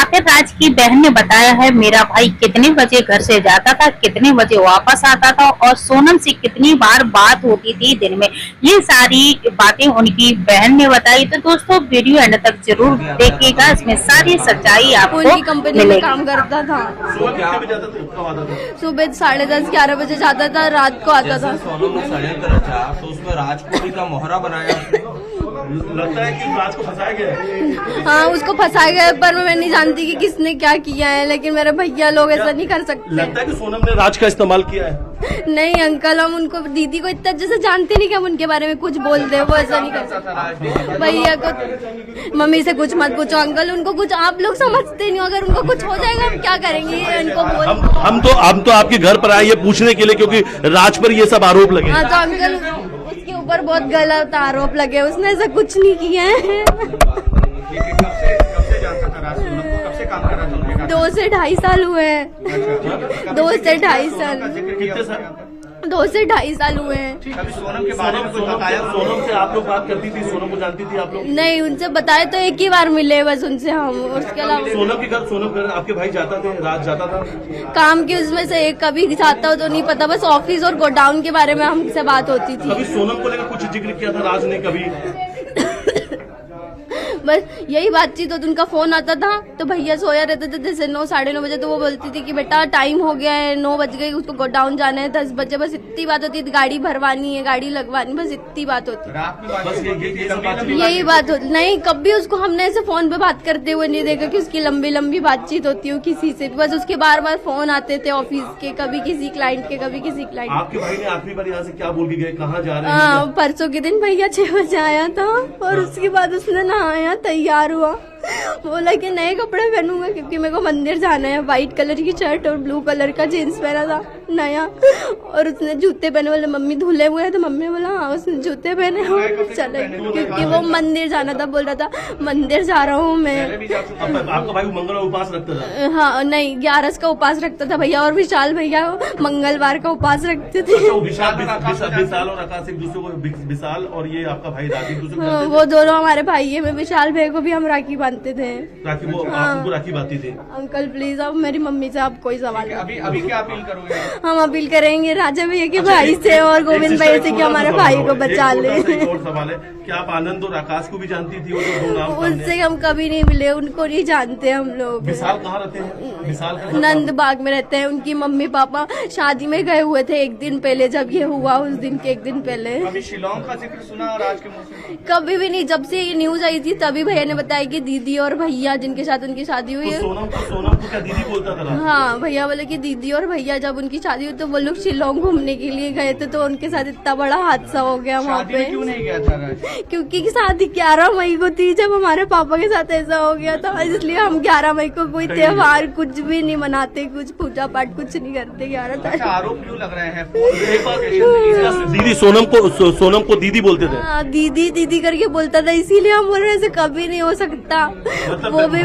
आखिर राज की बहन ने बताया है मेरा भाई कितने बजे घर से जाता था, कितने बजे वापस आता था और सोनम से कितनी बार बात होती थी दिन में। ये सारी बातें उनकी बहन ने बताई। तो दोस्तों वीडियो एंड तक जरूर देखिएगा, इसमें सारी सच्चाई आपको उनकी कंपनी में काम करता था। सुबह 10:30-11 बजे जाता था, रात को आता था। सोनम ने षड्यंत्र रचा तो उसमें राजकोटी का मोहरा बनाया। लगता है कि राज को फंसाया गया है। हाँ, उसको फंसाया गया, पर मैं नहीं जानती कि किसने क्या किया है, लेकिन मेरे भैया लोग ऐसा नहीं कर सकते। लगता है कि सोनम ने राज का इस्तेमाल किया है। नहीं अंकल, हम उनको दीदी को इतना जैसे जानते नहीं कि हम उनके बारे में कुछ बोल दे, वो ऐसा नहीं कर सकते। भैया को मम्मी से कुछ मत पूछो अंकल, उनको कुछ आप लोग समझते नहीं हो, अगर उनको कुछ हो जाएगा हम क्या करेंगे इनको बोल। हम तो आपके घर पर आए ये पूछने के लिए, क्योंकि राज पर ये सब आरोप लगे। हाँ तो अंकल, उसके ऊपर बहुत गलत आरोप लगे, उसने ऐसा कुछ नहीं किया है। कब से जानता था राज सोनम को? कब से काम कर रहा था उनके साथ? 2 से 2.5 साल हुए हैं। 2 से 2.5 साल। कितने साल? 2 से 2.5 साल हुए हैं। कभी सोनम के बारे में कुछ बताया? सोनम से आप लोग बात करती थी? सोनम को जानती थी आप लोग? नहीं, उनसे बताए तो एक ही बार मिले बस उनसे हम, उसके अलावा सोनम के घर आपके भाई जाता थे, राज जाता था? काम की उसमें से एक कभी जाता हो तो नहीं पता, बस ऑफिस और गोडाउन के बारे में हमसे बात होती थी। कभी सोनम को लेकर कुछ जिक्र किया था राज ने कभी? बस यही बातचीत होती, उनका फोन आता था तो भैया सोया रहते थे जैसे 9 साढ़े 9 बजे, तो वो बोलती थी कि बेटा टाइम हो गया है, 9 बज गए, उसको गोडाउन जाना है 10 बजे, बस इतनी बात होती थी। गाड़ी भरवानी है, गाड़ी लगवानी, बस इतनी बात होती। यही बात होती। नहीं, कभी उसको हमने ऐसे फोन पे बात करते हुए नहीं देखा कि उसकी लंबी लंबी बातचीत होती हो किसी से। बस उसके बार बार फोन आते थे ऑफिस के, कभी किसी क्लाइंट के, कभी किसी क्लाइंट। आपके भाई ने आखिरी बार यहाँ से क्या बोल के गए, कहाँ जा रहे हैं? हाँ, परसों के दिन भैया 6 बजे आया था और उसके बाद उसने नहाया, तैयार हुआ, बोला कि नए कपड़े पहनूंगा क्योंकि मेरे को मंदिर जाना है। व्हाइट कलर की शर्ट और ब्लू कलर का जीन्स पहना था नया, और उसने जूते पहने, बोले मम्मी धुले हुए हैं, तो मम्मी बोला हाँ, उसने जूते पहने हो चले, क्योंकि वो मंदिर जाना था, बोल रहा था मंदिर जा रहा हूँ मैं। आपका भाई मंगलवार उपवास रखता था? हाँ नहीं, 11 का उपवास रखता था भैया, और विशाल भैया मंगलवार का उपवास रखते थे। विशाल और आकाश एक दूसरे को, विशाल और ये आपका भाई राखी एक दूसरे को? वो दोनों हमारे भाई है। मैं विशाल भाई को भी हम राखी बांधते थे। राखी, वो आपको राखी बांधती थी? अंकल प्लीज, अब मेरी मम्मी से आप कोई सवाल अभी क्या अपील करोगे? हम अपील करेंगे राजा भैया के भाई से और गोविंद भाई से कि हमारे भाई को बचा ले। और सवाल है, क्या आप आनंद और आकाश को भी जानती थी? उससे हम कभी नहीं मिले, उनको नहीं जानते हम लोग। विशाल कहाँ रहते हैं? विशाल नंद बाग में रहते हैं। उनकी मम्मी पापा शादी में गए हुए थे एक दिन पहले, जब ये हुआ उस दिन के एक दिन पहले। कभी शिलोंग का जिक्र सुना राज के मुंह से? कभी भी नहीं। जब से ये न्यूज आई थी तभी भैया ने बताया कि दीदी और भैया जिनके साथ उनकी शादी हुई है। सोनम को क्या दीदी बोलता था? हाँ, भैया बोले कि दीदी और भैया जब उनकी शादी हुई तो वो लोग शिलोंग घूमने के लिए गए थे, तो उनके साथ इतना बड़ा हादसा हो गया वहाँ पे। क्यों नहीं गया था राज? क्योंकि शादी 11 मई को थी, जब हमारे पापा के साथ ऐसा हो गया था, इसलिए हम 11 मई को कोई त्योहार कुछ भी नहीं मनाते, कुछ पूजा पाठ कुछ नहीं करते 11 तारीख। आरोप क्यों लग रहे हैं? दीदी सोनम को दीदी बोलते थे? हाँ, दीदी दीदी करके बोलता था, इसीलिए हम बोल रहे ऐसे कभी नहीं हो सकता। वो भी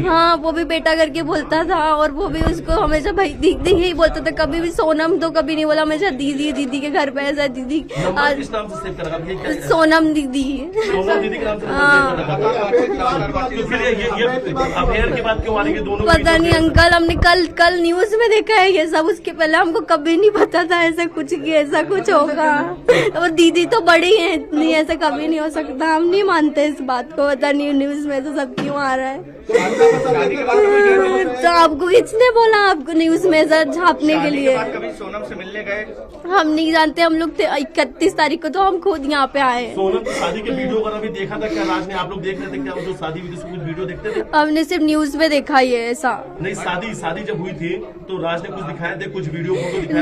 हाँ, वो भी बेटा करके बोलता था, और वो भी उसको हमेशा भाई दीदी ही बोलता था। कभी भी सोनम तो कभी नहीं बोला, हमेशा दीदी दीदी के घर पे ऐसा दीदी। सोनम दीदी। पता नहीं अंकल, हमने कल न्यूज में देखा है ये सब, उसके पहले हमको कभी नहीं पता था ऐसा कुछ कि ऐसा कुछ होगा। और दीदी तो बड़ी है इतनी, ऐसा कभी नहीं हो सकता। हम नहीं मानते इस बात को। पता नहीं न्यूज में तो सब क्यों आ रहा है। तो आपको किसने बोला आपको न्यूज में झाँपने के लिए? कभी सोनम से मिलने गए? हम नहीं जानते। हम लोग 31 तारीख को तो हम खुद यहाँ पे आए। सोनम की शादी के वीडियो वगैरह भी देखा था क्या राज ने? आप लोग देख रहे थे क्या जो शादी हुई थी उसको कुछ वीडियो देखते थे? हमने सिर्फ न्यूज में देखा ये ऐसा। नहीं, शादी जब हुई थी तो राज ने कुछ दिखाया थे, कुछ वीडियो फोटो दिखाया?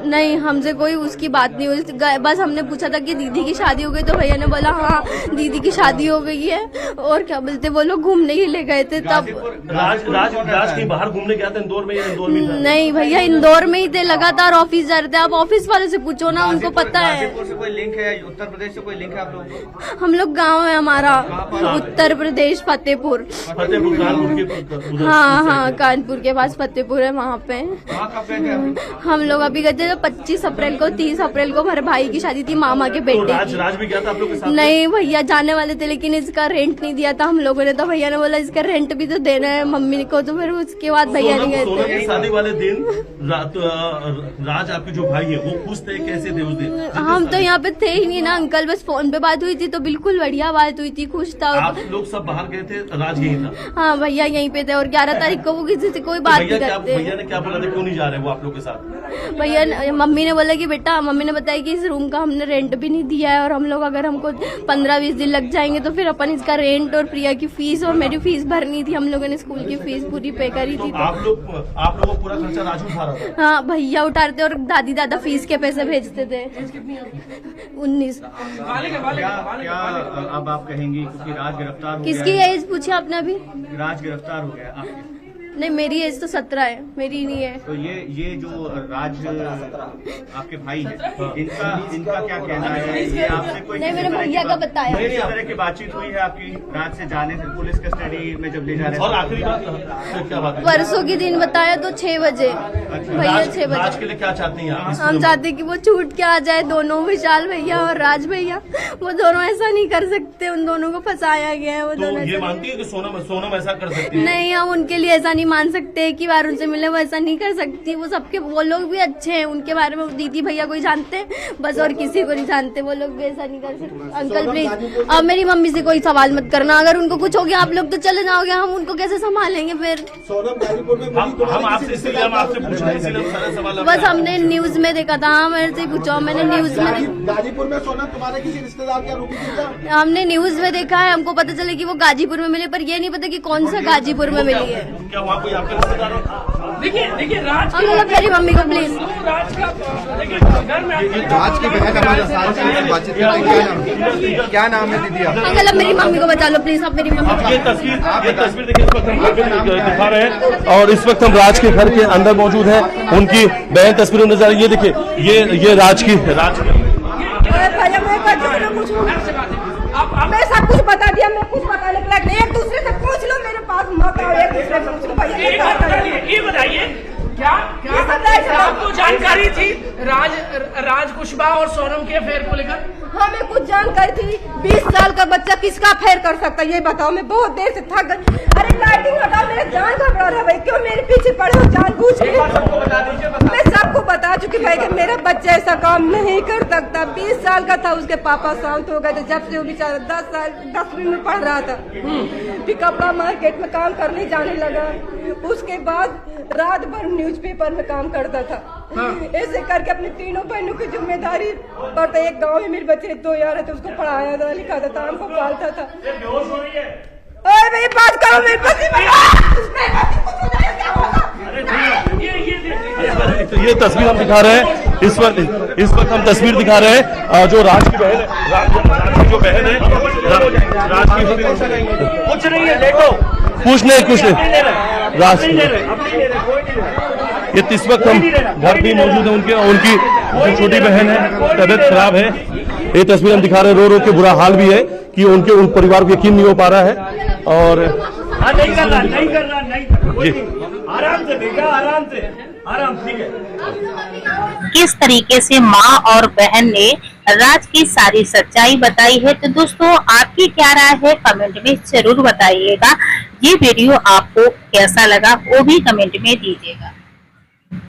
नहीं, हमसे कोई उसकी बात नहीं हुई। बस हमने पूछा था कि दीदी की शादी हो गई, तो भैया ने बोला हाँ दीदी की शादी हो गई है। और क्या बोलते, वो लोग घूमने के लिए गए थे तब। राज कहीं बाहर घूमने गया था इंदौर में या इंदौर में था? नहीं भैया, इंदौर में ही थे, लगातार ऑफिस जा रहे थे। आप ऑफिस वाले से पूछो ना, उनको पता है। गाजीपुर से कोई लिंक है? उत्तर प्रदेश से कोई लिंक है आप लोग? हम लोग गाँव है हमारा, उत्तर प्रदेश फतेहपुर। हाँ, कानपुर के पास फतेहपुर है, वहाँ पे। हम लोग अभी गए थे 25 अप्रैल को, 30 अप्रैल को हमारे भाई की शादी थी, मामा के बेटे की। राज भी गया था आप लोग के साथ? नहीं भैया, जाने वाले वाले थे, लेकिन इसका रेंट नहीं दिया था हम लोगों ने, तो भैया ने बोला इसका रेंट भी तो देना है मम्मी को, तो फिर उसके बाद भैया नहीं गए सोनम की थे। शादी वाले दिन राज आपके जो भाई है वो खुश थे, कैसे थे उस दिन? हम तो यहाँ पे थे ही नहीं ना अंकल, बस फोन पे बात हुई थी तो बिल्कुल बढ़िया बात हुई थी, खुश था। आप लोग सब बाहर गए थे, राज यही था? हाँ भैया यहीं पे थे, और 11 तारीख को वो किसी से कोई बात नहीं करते। भैया ने क्या बोला था, क्यों नहीं जा रहे वो आप लोग के साथ? भैया मम्मी ने बोला कि बेटा, मम्मी ने बताया कि इस रूम का हमने रेंट भी नहीं दिया है, और हम लोग अगर हमको 15-20 दिन लग जाएंगे तो फिर अपन इसका रेंट और प्रिया की फीस और मेरी फीस भरनी थी, हम लोगों ने स्कूल की फीस पूरी पे करी थी। तो आप लोग को पूरा खर्चा राजू उठा रहा था? हाँ भैया उठाते और दादी दादा फीस के पैसे भेजते थे। 19। क्या अब आप कहेंगी, क्योंकि राज गिरफ्तार हो किसकी गया है? एज पूछी आपने अभी? राज गिरफ्तार हो गया आपकी, नहीं मेरी एज तो 17 है, मेरी नहीं है। तो ये जो राज आपके भाई हैं, इनका क्या कहना है? ये आपसे कोई नहीं, किसी मेरे तरह की भैया का बताया। किसी तरह की बातचीत हुई है आपकी राज से जाने से, पुलिस कस्टडी में जब ले जा रहे और हैं? आखिरी बात क्या बात है? परसों के दिन बताया तो 6 बजे, भैया 6 राज बजे। के लिए क्या चाहते हैं आप? हम चाहते कि वो छूट के आ जाए दोनों, विशाल भैया और राज भैया, वो दोनों ऐसा नहीं कर सकते, उन दोनों को फंसाया गया है। वो तो दोनों ये ऐसा मानती है कि सोनम ऐसा कर सकती है? नहीं, हम उनके लिए ऐसा नहीं मान सकते, एक ही बार उनसे मिले वो ऐसा नहीं कर सकती। वो सबके, वो लोग भी अच्छे हैं, उनके बारे में दीदी भैया कोई जानते हैं बस, और किसी को नहीं जानते। वो लोग भी ऐसा नहीं कर सकते। अंकल प्लीज, अब मेरी मम्मी से कोई सवाल मत करना, अगर उनको कुछ हो गया आप लोग तो चले जाओगे, हम उनको कैसे संभालेंगे फिर? हम आपसे इसीलिए हम आपसे पूछ रहे हैं, इसीलिए हम सारा सवाल बस हमने न्यूज में देखा था। हाँ मेरे से पूछो, मैंने न्यूज में, गाजीपुर में सोनम तुम्हारे किसी रिश्तेदार के आरोपी थी क्या? हमने न्यूज में देखा है, हमको पता चले कि वो गाजीपुर में मिले, पर ये नहीं पता कि कौन सा गाजीपुर में मिली है। क्या वहाँ कोई आपके रिश्तेदार हो? देखिए राज हम लोग मेरी मम्मी को प्लीज, राज का देखिए घर में राज की बहन हमारे साथ से बातचीत करेंगे। क्या नाम है दीदी आपका? अंकल अब मेरी मम्मी को बचा लो प्लीज, अब मेरी मम्मी को। ये तस्वीर देखिए, इस वक्त हम दिखा रहे हैं और इस वक्त हम राज के घर के अंदर मौजूद हैं। उनकी बहन तस्वीर नजर आ रही है, ये देखिए, ये राज की भैया मैं मैं सब कुछ बता दिया, मैं कुछ बताने के लायक नहीं। एक दूसरे से पूछ लो, मेरे पास मत आओ, एक दूसरे से पूछ लो भैया। ये बताइए क्या आपको जानकारी थी राज कुशवाहा और सोनम के अफेयर को लेकर? हमें कुछ जानकारी थी। 20 साल का बच्चा किसका अफेयर कर सकता है ये बताओ। मैं बहुत देर से थक गई। अरे लाइटिंग हटाओ, मेरा जान घबरा रहा है भाई, क्यों मेरे पीछे पड़े हो जान पूछ के? मैं सबको बता चुकी भाई कि मेरा बच्चा ऐसा काम नहीं कर सकता। 20 साल का था, उसके पापा शांत हो गए थे जब से वो बेचारा 10वीं में पढ़ रहा था। फिर कपड़ा मार्केट में काम करने जाने लगा। उसके बाद रात भर न्यूज़पेपर में काम करता था। ऐसे करके अपने तीनों बहनों की जिम्मेदारी पर, एक गाँव में मेरे बच्चे 2 यार थे, उसको पढ़ाया था, लिखा था, हमको पालता था। अरे भाई बात करो, मेरे पति तो ये तस्वीर हम दिखा रहे हैं इस वक्त हम तस्वीर दिखा रहे हैं जो राज की बहन है, राज की जो बहन है, राज की कुछ नहीं है, देखो कुछ नहीं राज ये इस वक्त हम घर भी मौजूद है उनकी जो छोटी बहन है, तबीयत खराब है। ये तस्वीर हम दिखा रहे हैं, रो रो के बुरा हाल भी है कि उन परिवार को यकीन नहीं हो पा रहा है। और नहीं कर रहा जी आराम से बेटा, आराम ठीक है। किस तरीके से माँ और बहन ने राज की सारी सच्चाई बताई है, तो दोस्तों आपकी क्या राय है कमेंट में जरूर बताइएगा। ये वीडियो आपको कैसा लगा वो भी कमेंट में दीजिएगा।